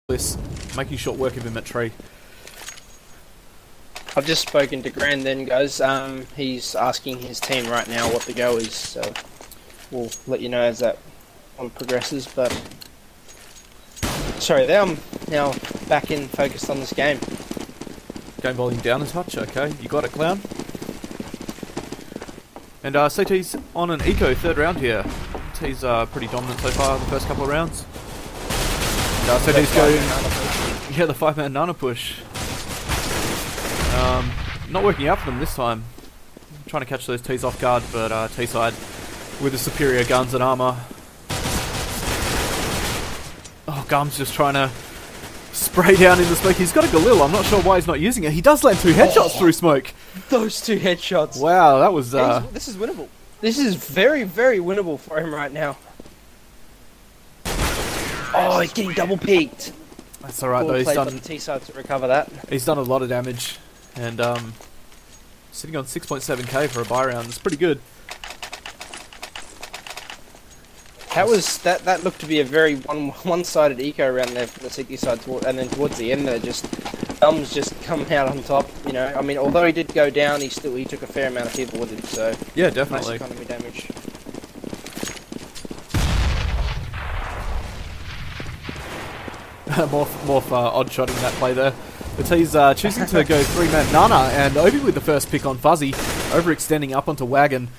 this, making short work of him at tree. I've just spoken to Grand then, guys. He's asking his team right now what the go is, so we'll let you know as that one progresses, but... Sorry, there I'm now back in, focused on this game. Game volume down a touch, okay. You got it, Clown. And CT's on an eco third round here. He's pretty dominant so far the first couple of rounds. And CT's going... Yeah, the 5-man Nana push. Not working out for them this time. Trying to catch those T's off guard, but T-side with the superior guns and armor. Oh, Gum's just trying to spray down in the smoke. He's got a Galil. I'm not sure why he's not using it. He does land 2 headshots through smoke. Those 2 headshots. Wow, that was... This is winnable. This is very, very winnable for him right now. Oh, he's getting double peaked. That's alright though, he's done... the T-side to recover that. He's done a lot of damage. And sitting on 6.7k for a buy round. It's pretty good. That looked to be a very one-sided eco round there for the CT side, and then towards the end there, Thumbs just coming out on top. You know, I mean, although he did go down, he took a fair amount of people with him. So yeah, definitely. Nice economy damage. Morph odd-shotting that play there. But he's choosing to go 3-man Nana, and Obi with the first pick on Fuzzy, overextending up onto Wagon.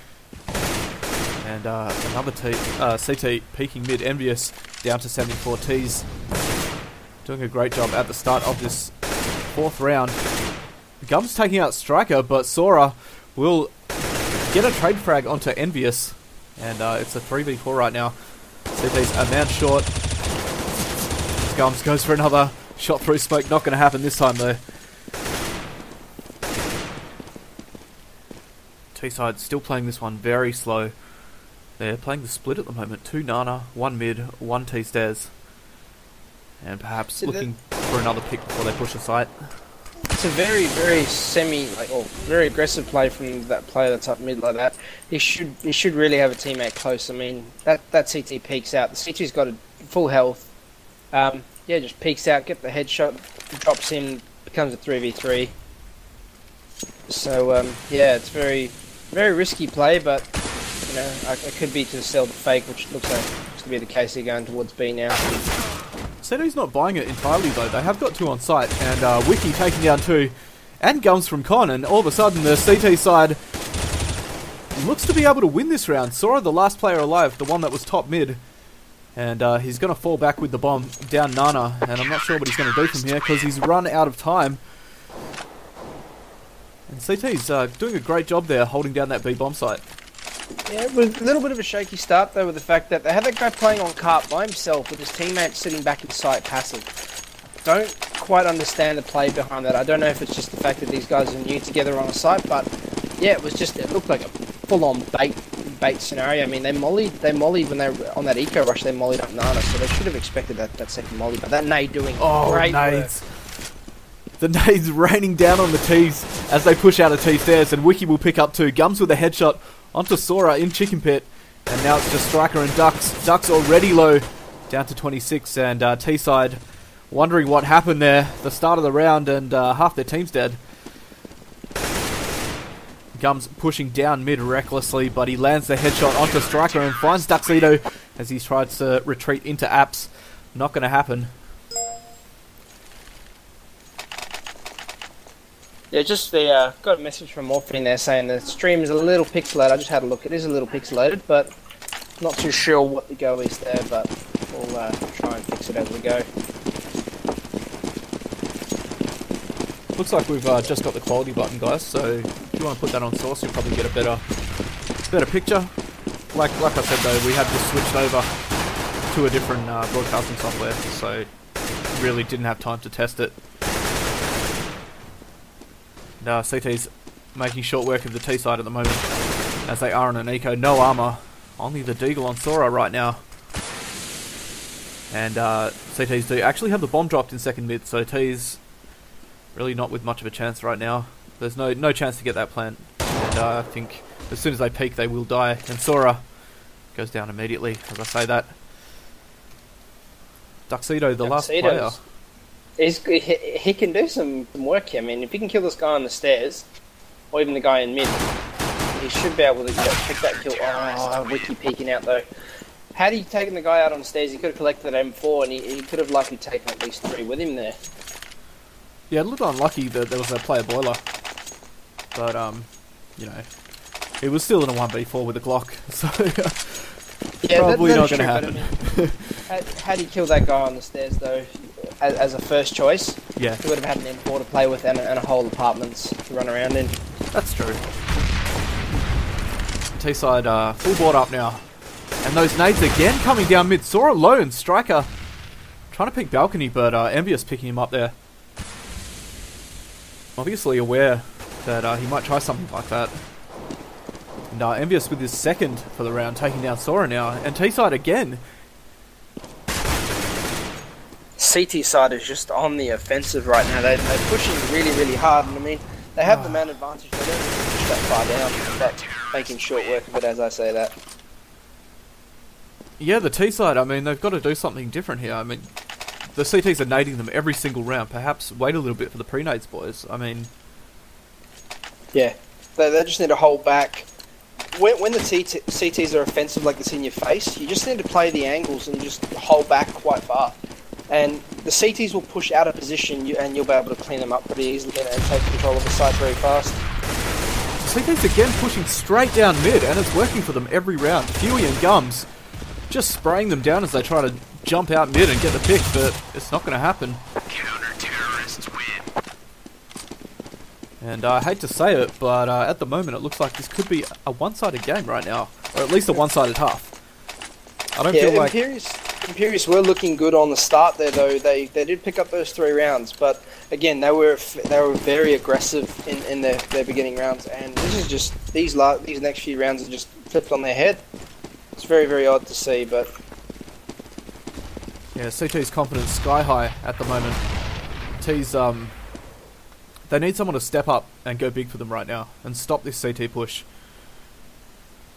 And another CT peeking mid, Envious, down to 74 Ts. Doing a great job at the start of this 4th round. Gum's taking out Striker, but Sora will get a trade frag onto Envious. And it's a 3v4 right now. CT's a man short. Gums goes for another shot through smoke. Not going to happen this time though. T-side still playing this one very slow. They're playing the split at the moment. 2 Nana, 1 mid, 1 T-stairs. And perhaps looking for another pick before they push the site. It's a very, very very aggressive play from that player that's up mid like that. He should really have a teammate close. I mean, that CT peeks out. The CT's got a full health. Yeah, just peeks out, get the headshot, drops in, becomes a 3v3. So, yeah, it's very, very risky play, but, you know, it could be to sell the fake, which looks to be the case. They're going towards B now. Seto's not buying it entirely, though. They have got 2 on site, and Wiki taking down 2, and Gums from Con, and all of a sudden the CT side looks to be able to win this round. Sora, the last player alive, the one that was top mid. And he's going to fall back with the bomb down Nana. And I'm not sure what he's going to do from here because he's run out of time. And CT's doing a great job there holding down that B bomb site. Yeah, it was a little bit of a shaky start though with the fact that they had that guy playing on carp by himself with his teammate sitting back in site passive. Don't quite understand the play behind that. I don't know if it's just the fact that these guys are new together on a site, but yeah, it looked like a full-on bait scenario. I mean, they mollied when they were on that eco rush. They mollied up Nana, so they should have expected that second molly. But that nade doing great nades. work. The nades raining down on the T's as they push out of T stairs, and Wiki will pick up 2. Gums with a headshot onto Sora in Chicken Pit, and now it's just Striker and Ducks. Ducks already low, down to 26, and T-side wondering what happened there. The start of the round, and half their team's dead. Gums pushing down mid recklessly, but he lands the headshot onto Striker and finds Duxedo as he tries to retreat into apps. Not going to happen. Yeah, just got a message from Morphin there saying the stream is a little pixelated. I just had a look. It is a little pixelated, but not too sure what the go is there, but we'll try and fix it as we go. Looks like we've just got the quality button, guys, so if you want to put that on source, you'll probably get a better picture. Like I said though, we have just switched over to a different broadcasting software, so really didn't have time to test it. And CT's making short work of the T side at the moment, as they are on an eco, no armor, only the Deagle on Sora right now. And CT's do actually have the bomb dropped in second mid, so T's really not with much of a chance right now. There's no chance to get that plant, and I think as soon as they peek they will die, and Sora goes down immediately as I say that. Duxedo, the last player. He can do some work here. I mean, if he can kill this guy on the stairs, or even the guy in mid, he should be able to pick that kill. Oh, Wiki peeking out though. Had he taken the guy out on the stairs, he could have collected that M4, and he could have likely taken at least 3 with him there. Yeah, it looked unlucky that there was a player boiler. But, you know, it was still in a 1v4 with a Glock, so yeah, probably not going to happen. happen. Had he killed that guy on the stairs, though, as a first choice, yeah, he would have had an M4 to play with and a whole apartments to run around in. That's true. T-side full board up now. And those nades again coming down mid. Saw alone, Striker trying to pick balcony, but Envious picking him up there. Obviously aware that he might try something like that. And Envious with his second for the round, taking down Sora now. And T-side again. CT side is just on the offensive right now. They're pushing really, really hard. And I mean, they have the man advantage. They don't really push that far down, but making short work of it, as I say that. Yeah, the T-side, I mean, they've got to do something different here. I mean, the CTs are nading them every single round. Perhaps wait a little bit for the pre-nades, boys. I mean... Yeah, they just need to hold back. When the CTs are offensive like this in your face, you just need to play the angles and just hold back quite far. And the CTs will push out of position, and you'll be able to clean them up pretty easily and take control of the site very fast. CTs again pushing straight down mid, and it's working for them every round. Huey and Gums just spraying them down as they try to jump out mid and get the pick, but it's not going to happen. Counter-terrorists win. And I hate to say it, but at the moment it looks like this could be a one-sided game right now, or at least a one-sided half. I don't feel like... Imperius were looking good on the start there, though. They did pick up those 3 rounds, but again, they were very aggressive in their beginning rounds, and this is just these next few rounds are just flipped on their head. It's very, very odd to see, but yeah, CT's confidence sky high at the moment. T's they need someone to step up and go big for them right now and stop this CT push.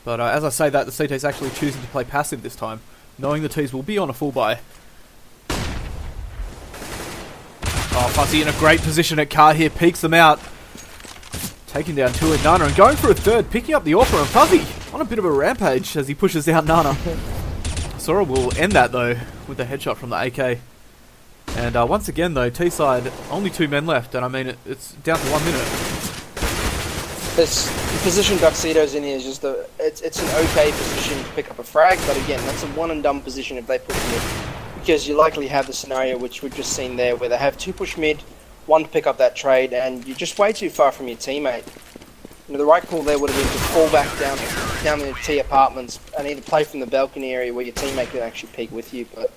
But as I say that, the CT's actually choosing to play passive this time, knowing the T's will be on a full buy. Oh, Fuzzy in a great position at car here, peeks them out. Taking down 2 and Nana and going for a third, picking up the offer, and Fuzzy on a bit of a rampage as he pushes down Nana. Sora will end that though with a headshot from the AK. And once again though, T-side, only 2 men left, and I mean it's down to 1 minute. This position Duxedo's in here is just it's an okay position to pick up a frag, but again, that's a one and done position if they push mid, because you likely have the scenario which we've just seen there, where they have 2 push mid, 1 to pick up that trade, and you're just way too far from your teammate. You know, the right call there would have been to fall back down in the T apartments and either play from the balcony area where your teammate can actually peek with you, but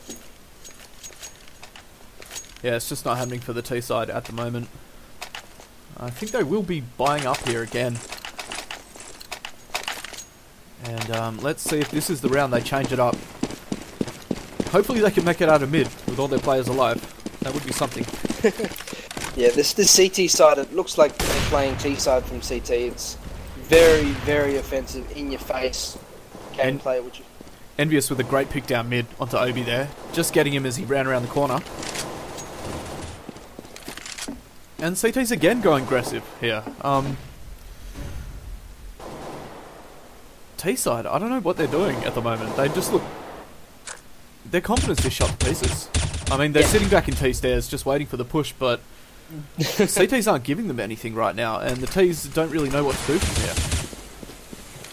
yeah, it's just not happening for the T-side at the moment. I think they will be buying up here again. And let's see if this is the round they change it up. Hopefully they can make it out of mid with all their players alive. That would be something. yeah, this CT side, it looks like they're playing T side from CT. It's very, very offensive, in your face gameplay. Which Envious with a great pick down mid onto Obi there, just getting him as he ran around the corner. And CT's again going aggressive here. T-side, I don't know what they're doing at the moment. They just look... Their confidence just shot to pieces. I mean, they're sitting back in T-stairs just waiting for the push, but CTs aren't giving them anything right now, and the T's don't really know what to do from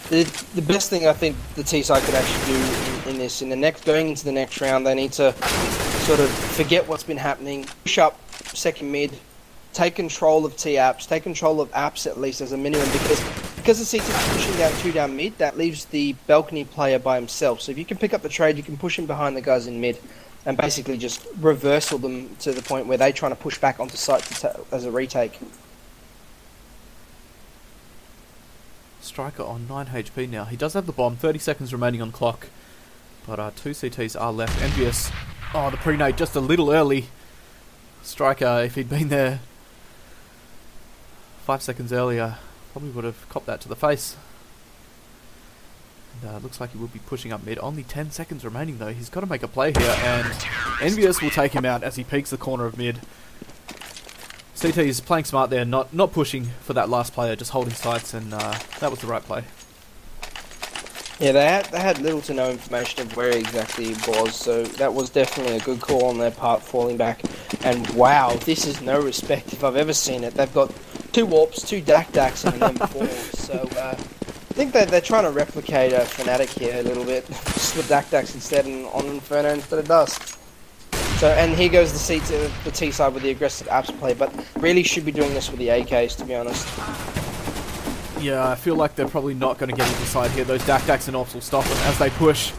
here. The best thing I think the T-side could actually do going into the next round, they need to sort of forget what's been happening, push up second mid, take control of T-apps, take control of apps at least as a minimum, because the CT is pushing down 2 down mid, that leaves the balcony player by himself. So if you can pick up the trade, you can push him behind the guys in mid and basically just reversal them to the point where they're trying to push back onto site as a retake. Striker on 9 HP now. He does have the bomb, 30 seconds remaining on clock. But 2 CTs are left. Envious. Oh, the pre-nade just a little early. Striker, if he'd been there 5 seconds earlier, probably would have copped that to the face. Looks like he will be pushing up mid. Only 10 seconds remaining though. He's got to make a play here, and Envious will take him out as he peeks the corner of mid. CT is playing smart there, not pushing for that last player, just holding sights, and that was the right play. Yeah, they had little to no information of where exactly he was, so that was definitely a good call on their part, falling back. And wow, this is no respect if I've ever seen it. They've got 2 warps, 2 dak-daks, and an M4. So I think that they're trying to replicate a Fnatic here a little bit, just with dak-daks instead and on Inferno instead of Dust. So, and here goes the T side with the aggressive apps play, but really should be doing this with the AKs, to be honest. Yeah, I feel like they're probably not going to get into side here. Those dak-daks and ops will stop them as they push.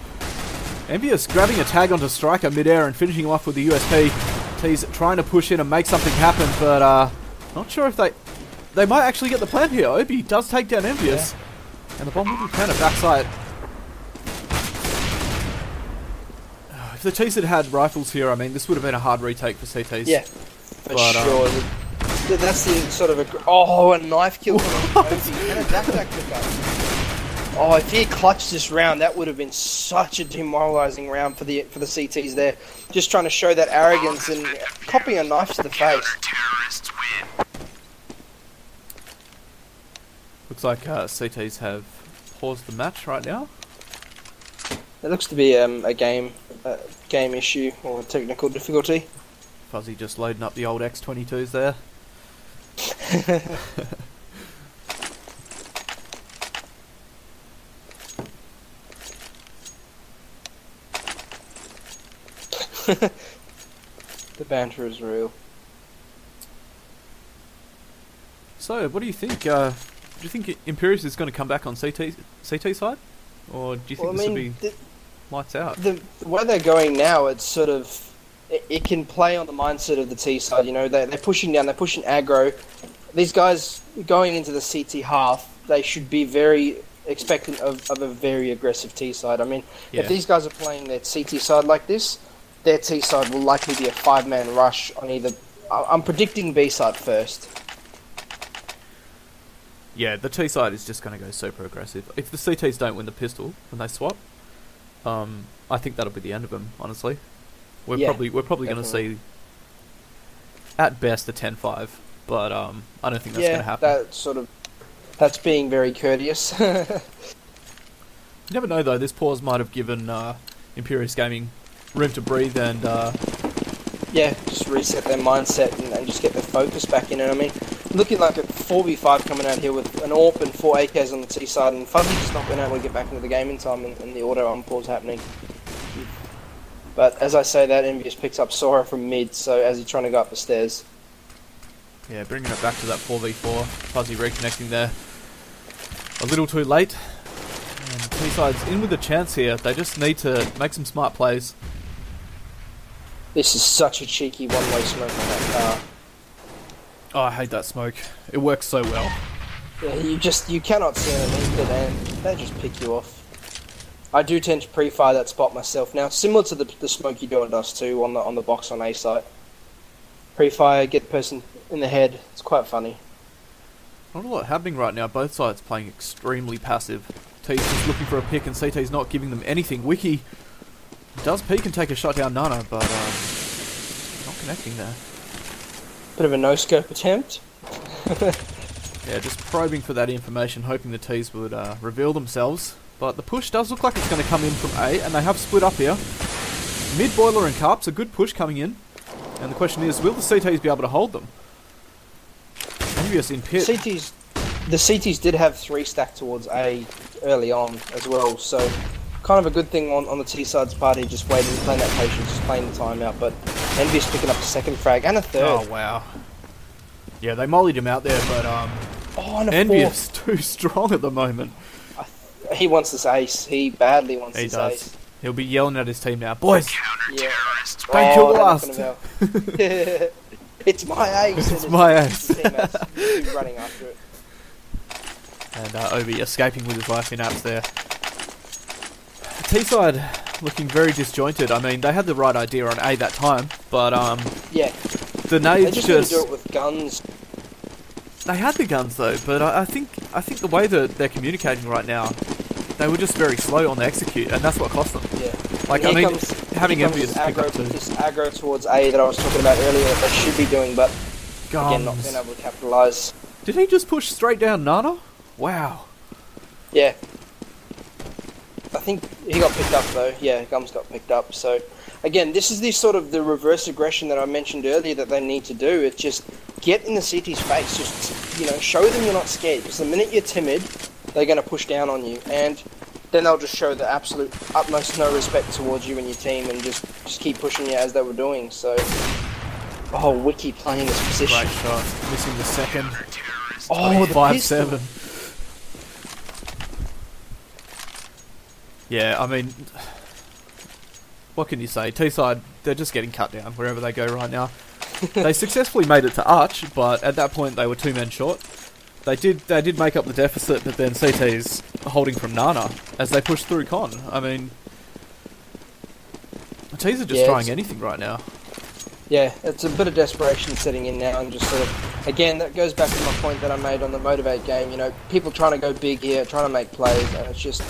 Envious grabbing a tag onto Striker mid-air and finishing him off with the USP. T's trying to push in and make something happen, but not sure if they might actually get the plant here. Obi does take down Envious, and the bomb will be planted backside. If the T's had rifles here, I mean, this would have been a hard retake for CTs. Yeah, for sure. That's the sort of a knife kill from Obi and a dak-dak pickup. Oh, if he clutched this round, that would have been such a demoralising round for the CTs there. Just trying to show that arrogance and copying a knife to the face. Looks like CTs have paused the match right now. It looks to be a game issue or a technical difficulty. Fuzzy just loading up the old X22s there. The banter is real. So, what do you think? Do you think Imperius is going to come back on CT side, or do you think this will be lights out? The way they're going now, it's sort of it can play on the mindset of the T side. You know, they're pushing down, they're pushing aggro. These guys going into the CT half, they should be very expectant of a very aggressive T side. I mean, if these guys are playing their CT side like this, their T side will likely be a 5-man rush on either. I'm predicting B side first. Yeah, the T side is just going to go super aggressive. If the CTs don't win the pistol when they swap, I think that'll be the end of them. Honestly, we're probably going to see at best a 10-5, but I don't think that's going to happen. That's being very courteous. You never know though. This pause might have given Imperius Gaming room to breathe and just reset their mindset and just get their focus back in. And I mean, looking like a 4v5 coming out here with an AWP and 4 AKs on the T side, and Fuzzy just not being able to get back into the game in time, and the auto unpause happening. But as I say that, Envious picks up Sora from mid, so as he's trying to go up the stairs. Yeah, bringing it back to that 4v4. Fuzzy reconnecting there. A little too late. And T-side's in with a chance here. They just need to make some smart plays. This is such a cheeky one-way smoke on that car. Oh, I hate that smoke. It works so well. Yeah, you cannot see underneath it, and they just pick you off. I do tend to pre-fire that spot myself. Now, similar to the smoke you do on Dust 2 on the box on A site. Pre-fire, get the person in the head. It's quite funny. Not a lot happening right now. Both sides playing extremely passive. T's just looking for a pick, and CT's not giving them anything. Wiki does peek and take a shot down Nana, but not connecting there. Bit of a no-scope attempt. Yeah, just probing for that information, hoping the T's would reveal themselves. But the push does look like it's going to come in from A, and they have split up here. Mid Boiler and Carps, a good push coming in. And the question is, will the CTs be able to hold them? Envious in pit. The CTs did have 3 stacked towards A early on as well, so kind of a good thing on the T side's party, just waiting, playing that patience, just playing the timeout. But Envious picking up a 2nd frag and a 3rd. Oh wow. Yeah, they mollied him out there, but and a Envious 4th. too strong at the moment. He wants this ace. He badly wants this ace. He'll be yelling at his team now, boys. Yeah. Don't kill the last. It's my ace. It's my ace. He's running after it. And Obi escaping with his life in apps there. T-side looking very disjointed. I mean, they had the right idea on A that time, but the nades just do it with guns. They had the guns though, but I think the way that they're communicating right now, they were just very slow on the execute, and that's what cost them. Yeah. Like, I mean, having Envious pick up too. This aggro towards A that I was talking about earlier that they should be doing, but again, not being able to capitalise. Did he just push straight down Nana? Wow. Yeah. I think he got picked up though. Yeah, Gums got picked up. So, again, this is the sort of the reverse aggression that I mentioned earlier that they need to do. It's just get in the CT's face. Just, you know, show them you're not scared. Because the minute you're timid, they're going to push down on you. And then they'll just show the absolute utmost no respect towards you and your team and just keep pushing you as they were doing. So, oh, Wiki playing this position. Great shot. Missing the second. Oh, the 5-7. Yeah, I mean, what can you say? T-side, they're just getting cut down wherever they go right now. They successfully made it to Arch, but at that point they were 2 men short. They did make up the deficit, but then CT's holding from Nana as they push through Con. I mean, T's are just trying anything right now. Yeah, it's a bit of desperation setting in now, and just sort of, again, that goes back to my point that I made on the Motivate game. You know, people trying to go big here, trying to make plays, and it's just,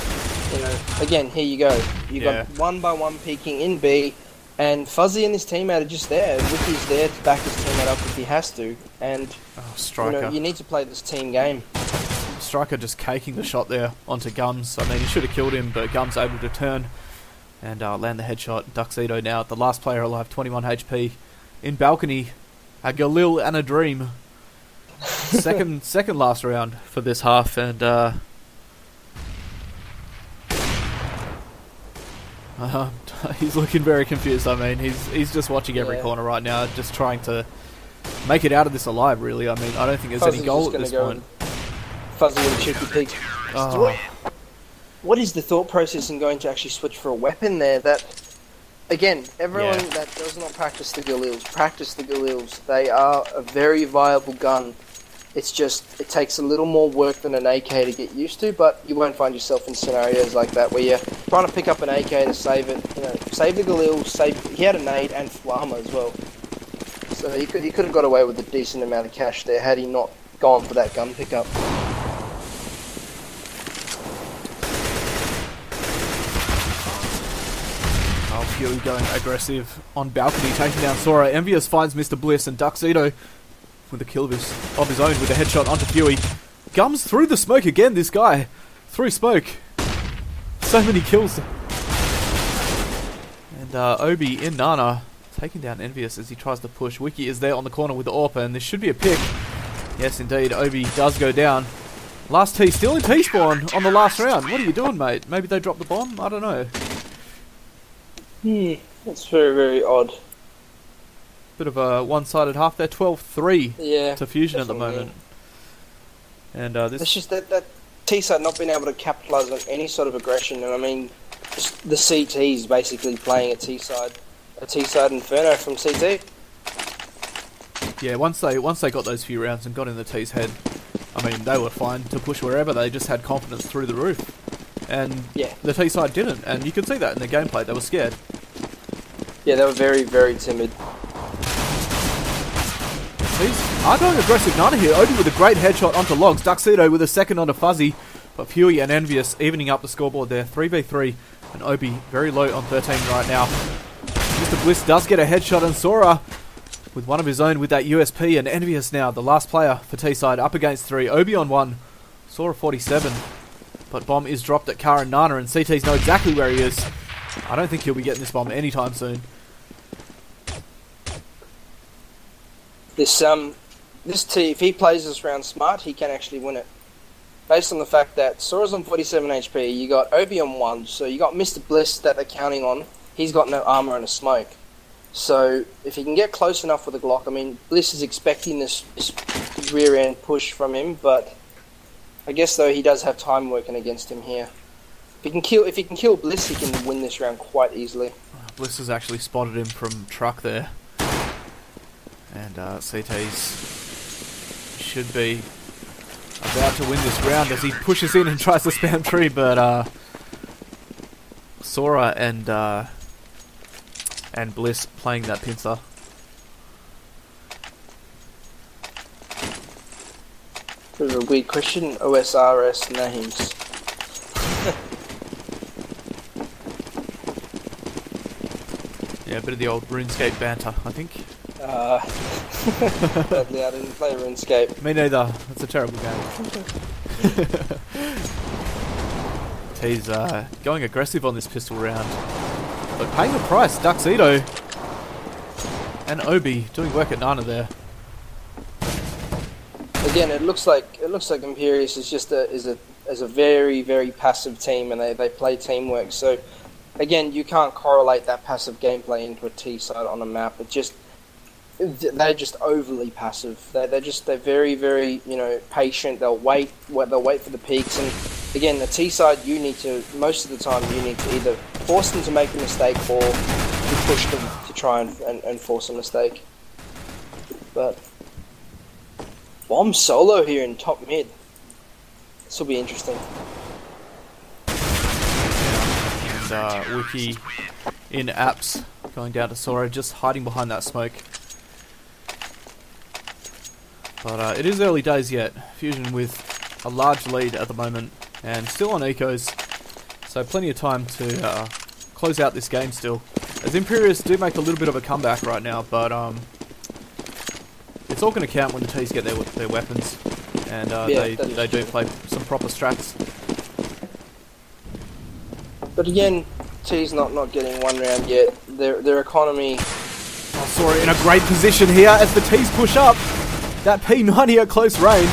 you know, again, here you go. You've got 1 by 1 peeking in B, and Fuzzy and his teammate are just there. Wiki's there to back his teammate up if he has to, and Striker. You know, you need to play this team game. Striker just caking the shot there onto Gums. I mean, he should have killed him, but Gums able to turn and land the headshot. Duxedo now, the last player alive, 21 HP. In balcony, a Galil and a Dream. Second last round for this half, and he's looking very confused. I mean, he's just watching every corner right now, just trying to make it out of this alive, really. I mean, I don't think there's any goal at this point. Fuzzy and Chippy Pig. Oh. What is the thought process in going to actually switch for a weapon there? That, again, everyone that does not practice the Galils, practice the Galils. They are a very viable gun. It's just, it takes a little more work than an AK to get used to, but you won't find yourself in scenarios like that where you're trying to pick up an AK to save it. You know, save the Galil, he had a nade and Flama as well. So he could have got away with a decent amount of cash there had he not gone for that gun pickup. Fury going aggressive on balcony, taking down Sora. Envious finds Mr. Bliss, and Duxedo with a kill of his own with a headshot onto Fury. Gums through the smoke again, this guy. Through smoke. So many kills. And Obi in Nana taking down Envious as he tries to push. Wiki is there on the corner with the AWP, and this should be a pick. Yes, indeed, Obi does go down. Last T, still in T-spawn on the last round. What are you doing, mate? Maybe they dropped the bomb? I don't know. That's very, very odd. Bit of a one-sided half there, 12-3 to Fusion definitely. at the moment. And this... It's just that T-side not being able to capitalise on any sort of aggression, and I mean, just the CT's basically playing a T-side Inferno from CT. Yeah, once they got those few rounds and got in the T's head, I mean, they were fine to push wherever. They just had confidence through the roof. And the T-side didn't, and you could see that in the gameplay. They were scared. Yeah, they were very, very timid. These are going aggressive. Nana here. Obi with a great headshot onto Logs. Duxedo with a second onto Fuzzy. But Fury and Envious evening up the scoreboard there. 3v3. And Obi very low on 13 right now. Mr. Bliss does get a headshot on Sora with one of his own with that USP. And Envious now, the last player for T-side, up against 3. Obi on 1. Sora 47. But bomb is dropped at Kara and Nana, and CTs know exactly where he is. I don't think he'll be getting this bomb anytime soon. This T, if he plays this round smart, he can actually win it. Based on the fact that Sora's on 47 HP, you got Obi on 1, so you got Mr. Bliss that they're counting on. He's got no armor and a smoke. So if he can get close enough with a Glock, I mean, Bliss is expecting this rear end push from him, but I guess though he does have time working against him here. If he can kill Bliss, he can win this round quite easily. Bliss has actually spotted him from truck there. And CT's should be about to win this round as he pushes in and tries to spam tree, but Sora and Bliss playing that pincer. Bit of a weird question. OSRS names. Yeah, a bit of the old RuneScape banter, I think. Sadly, I didn't play RuneScape. Me neither. It's a terrible game. He's going aggressive on this pistol round, but paying the price. Duxedo and Obi doing work at Nana there. Again, it looks like Imperius is just a very, very passive team, and they play teamwork. So again, you can't correlate that passive gameplay into a T side on a map. They're just overly passive. They're very, very patient. They'll wait for the peaks. And again, the T side, most of the time you need to either force them to make a mistake or to push them to try and force a mistake. But Bomb solo here in top mid. This will be interesting. And Wiki in apps going down to Sora, just hiding behind that smoke. But it is early days yet. Fusion with a large lead at the moment and still on ecos, so plenty of time to close out this game still. As Imperius do make a little bit of a comeback right now, but it's all going to count when the T's get their weapons, and they do play some proper strats. But again, T's not getting one round yet. Their economy. Oh, Sora in a great position here as the T's push up. That P90 at close range.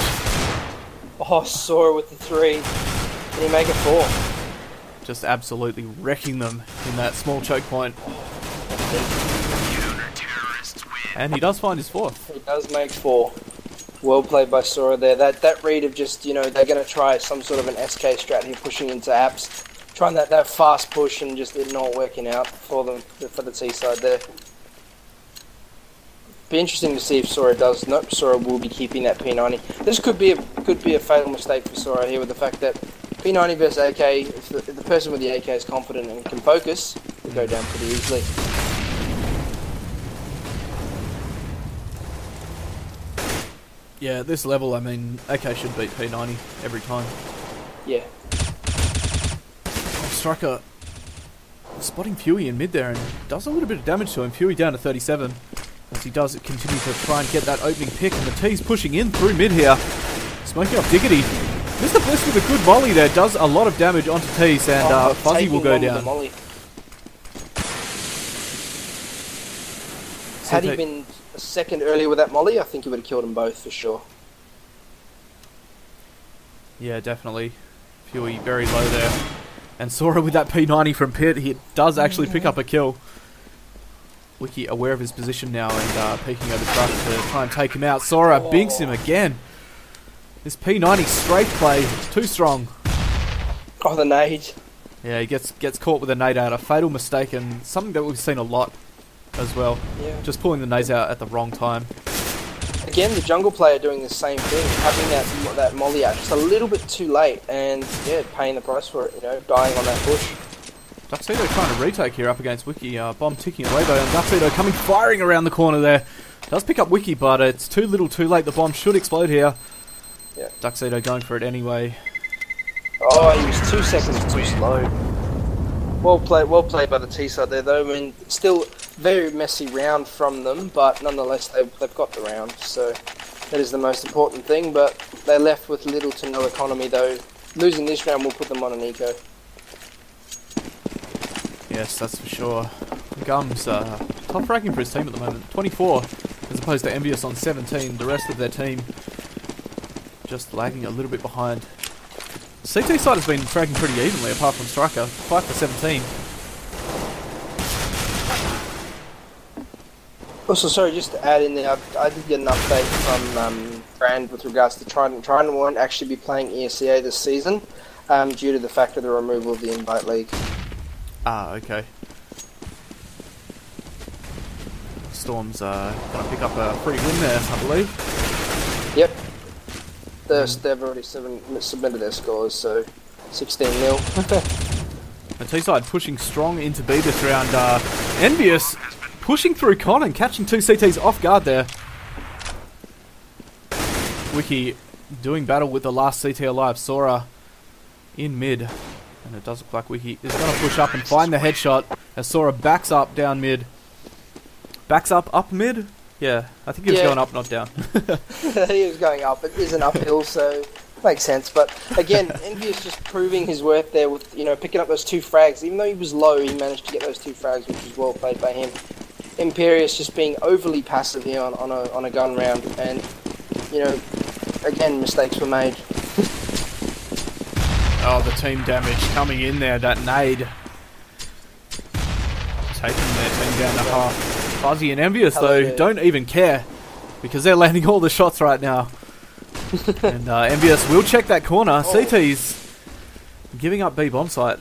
Oh, Sora with the 3. Can he make it 4? Just absolutely wrecking them in that small choke point. And he does find his 4th. He does make 4. Well played by Sora there. That read of just, they're going to try some sort of an SK strat here, pushing into apps. Trying that fast push and just it not working out for them, for the T side there. Be interesting to see if Sora does. Nope, Sora will be keeping that P90. This could be a fatal mistake for Sora here, with the fact that P90 versus AK, if the person with the AK is confident and can focus, will go down pretty easily. Yeah, at this level, I mean, AK should beat P90 every time. Yeah. Striker spotting Fuey in mid there and does a little bit of damage to him. Fuey down to 37 as he does continue to try and get that opening pick, and the T's pushing in through mid here. Smoking off Diggity. Mr. Bliss with a good volley there does a lot of damage onto T's, and Fuzzy will go down. Had he been a second earlier with that molly, I think he would have killed them both for sure. Yeah, definitely. Fuey very low there. And Sora with that P90 from Pit, he does actually pick up a kill. Wiki aware of his position now and peeking over truck to try and take him out. Sora binks him again. This P90 straight play, too strong. Oh, the nade. Yeah, he gets caught with a nade out. A fatal mistake, and something that we've seen a lot as well. Yeah. Just pulling the nades out at the wrong time. Again, the jungle player doing the same thing, having that molly out just a little bit too late, and yeah, paying the price for it, dying on that push. Duxedo trying to retake here up against Wiki. Bomb ticking away though, and Duxedo coming firing around the corner there. Does pick up Wiki, but it's too little too late. The bomb should explode here. Yeah. Duxedo going for it anyway. Oh, he was 2 seconds too slow. Well played by the T side there though. I mean, still very messy round from them, but nonetheless they've got the round, so that is the most important thing. But they left with little to no economy though. Losing this round will put them on an eco. Yes, that's for sure. Gums top ranking for his team at the moment, 24, as opposed to Envious on 17. The rest of their team just lagging a little bit behind. CT side has been fragging pretty evenly, apart from Striker, 5 for 17. Also, sorry, just to add in there, I did get an update from Brand with regards to Trident. Trident won't actually be playing ESEA this season due to the fact of the removal of the Invite League. Ah, okay. Storm's going to pick up a free win there, I believe. Yep. They've already submitted their scores, so 16-0. The T-side pushing strong into B this round. Envious pushing through Con and catching two CTs off guard there. Wiki doing battle with the last CT alive, Sora in mid. And it does look like Wiki is going to push up and find the headshot as Sora backs up down mid. Backs up mid? Yeah, I think he was going up, not down. He was going up. It is an uphill, so makes sense. But again, Envious just proving his worth there with, you know, picking up those 2 frags. Even though he was low, he managed to get those 2 frags, which was well played by him. Imperius just being overly passive here on a gun round, and, you know, again, mistakes were made. Oh, the team damage coming in there, that nade. Taking their team down to half. Fuzzy and Envious, though, don't even care, because they're landing all the shots right now. And Envious will check that corner. CT's giving up B bomb site.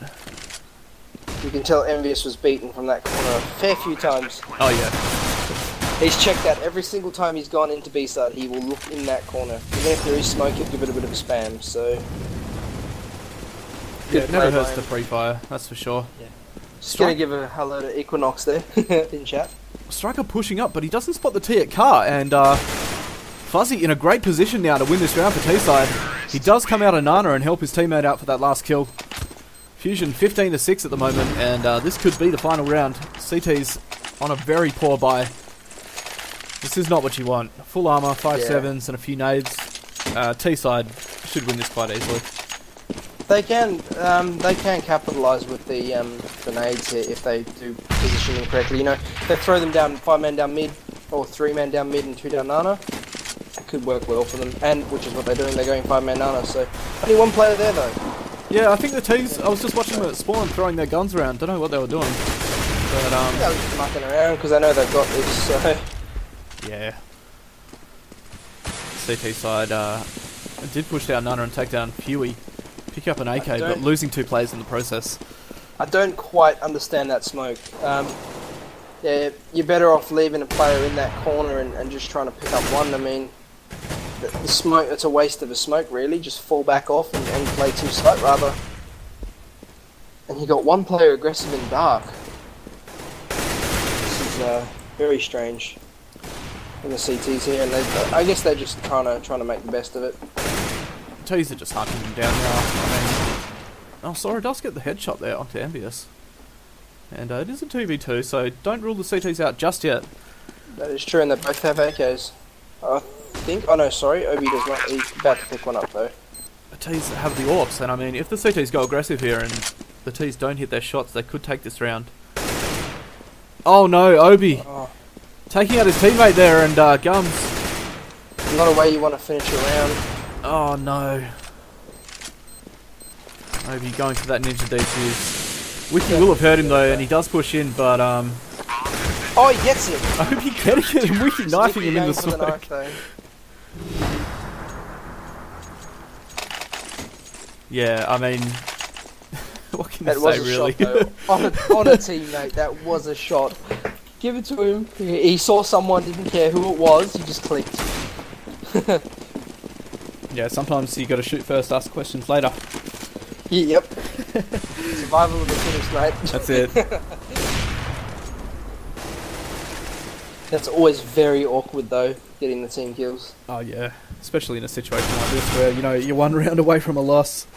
You can tell Envious was beaten from that corner a fair few times. Oh, yeah. He's checked that every single time he's gone into B side. He will look in that corner. Even if there is smoke, he'll give it a bit of a spam, so... Yeah, it never hurts to pre-fire, that's for sure. Yeah. Just gonna give a hello to Equinox there in chat. Striker pushing up, but he doesn't spot the T at car, and Fuzzy in a great position now to win this round for T-side. He does come out of Nana and help his teammate out for that last kill. Fusion 15-6 at the moment, and this could be the final round. CT's on a very poor buy. This is not what you want. Full armor, 5.7s, and a few nades. T-side should win this quite easily. They can capitalise with the nades here if they do position them correctly. You know, they throw them down, 5 men down mid, or 3 men down mid and 2 down Nana. It could work well for them, and which is what they're doing. They're going 5 man Nana. So only 1 player there though. Yeah, I think the T's. I was just watching them at spawn throwing their guns around. Don't know what they were doing, but I was just mucking around because I know they've got this. So yeah, CT side did push down Nana and take down Huey. Pick up an AK, but losing 2 players in the process. I don't quite understand that smoke. Yeah, you're better off leaving a player in that corner and just trying to pick up 1. I mean, the smoke, it's a waste of a smoke really. Just fall back off and play 2 site rather. And you got 1 player aggressive in dark. This is very strange. In the CTs here, and I guess they're just trying to make the best of it. T's are just hunting him down now. I mean, oh, sorry, does get the headshot there onto Envious. And it is a 2v2, so don't rule the CTs out just yet. That is true, and they both have AKs. I think. Oh no, sorry, Obi does not. He's about to pick one up though. The T's have the AWPs, and I mean, if the CTs go aggressive here and the T's don't hit their shots, they could take this round. Oh no, Obi! Oh. Taking out his teammate there, and Gums. Not a way you want to finish a round. Oh no. Obi going for that ninja defuse. Wiki will have heard him though, and he does push in, but oh, he gets him! Obi getting him, Wiki knifing him in the smoke. Yeah, I mean, what can you say really? On a teammate, that was a shot. Give it to him. He saw someone, didn't care who it was, he just clicked. Yeah, sometimes you got to shoot first, ask questions later. Yep. Survival of the fittest, mate. That's it. That's always very awkward, though, getting the team kills. Oh yeah, especially in a situation like this where, you know, you're 1 round away from a loss.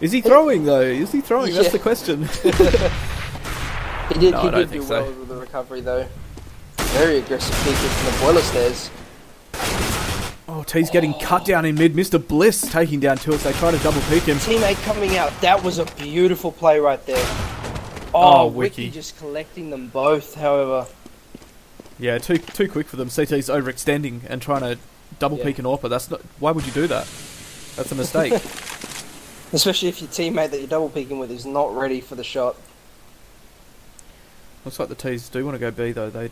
Is he throwing though? Is he throwing? Yeah. That's the question. He did do well with the recovery, though. Very aggressive peek from the boiler stairs. Oh, T's getting cut down in mid. Mr. Bliss taking down 2 as they try to double peek him. Teammate coming out. That was a beautiful play right there. Oh, Wiki just collecting them both, however. Yeah, too quick for them. CT's overextending and trying to double peek an AWPer. That's not. Why would you do that? That's a mistake. Especially if your teammate that you're double peeking with is not ready for the shot. Looks like the T's do want to go B though. They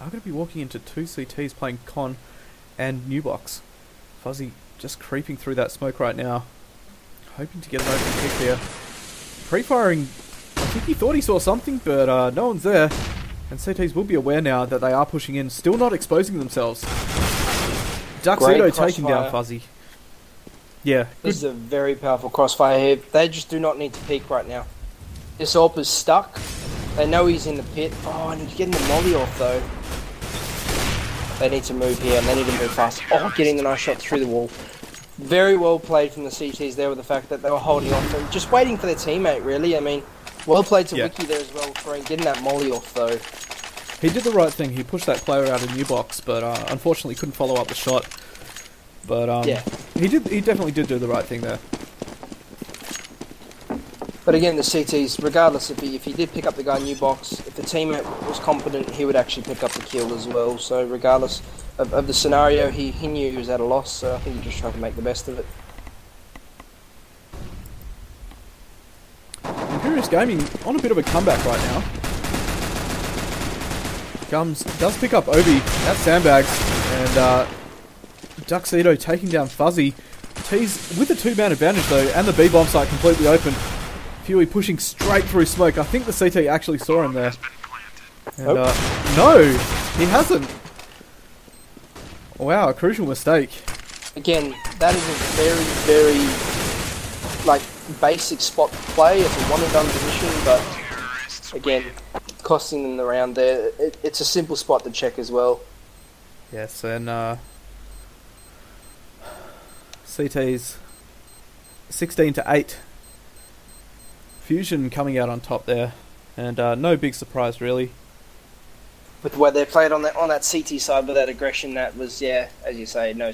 are going to be walking into 2 CTs playing Con and New Box. Fuzzy just creeping through that smoke right now, hoping to get an open pick here. Pre-firing, I think he thought he saw something, but no one's there. And CTs will be aware now that they are pushing in, still not exposing themselves. Duxedo taking down Fuzzy. Yeah. This is a very powerful crossfire here. They just do not need to peek right now. This AWP is stuck. They know he's in the pit. Oh, and he's getting the molly off though. They need to move here, and they need to move fast. Oh, getting the nice shot through the wall. Very well played from the CTs there with the fact that they were holding off and just waiting for their teammate, really. I mean, well played to Wiki there as well, getting that molly off, though. he did the right thing. He pushed that player out of new box, but unfortunately couldn't follow up the shot. But Yeah. he definitely did do the right thing there. But again, the CTs, regardless if he did pick up the guy new box, if the teammate was competent, he would actually pick up the kill as well. So regardless of the scenario, he knew he was at a loss, so I think he just tried to make the best of it. Imperius Gaming on a bit of a comeback right now. Does pick up Obi at Sandbags, and Duxedo taking down Fuzzy. T's with the 2-man advantage though, and the B bomb site completely open. Huey pushing straight through smoke. I think the CT actually saw him there. And, no, he hasn't. Wow, a crucial mistake. Again, that is a very, very like basic spot play. It's a one and done position, but again, costing them the round there. It's a simple spot to check as well. Yes, and CT's 16-8. Fusion coming out on top there, and no big surprise really. With the way they played on that CT side with that aggression, that was, yeah, as you say, no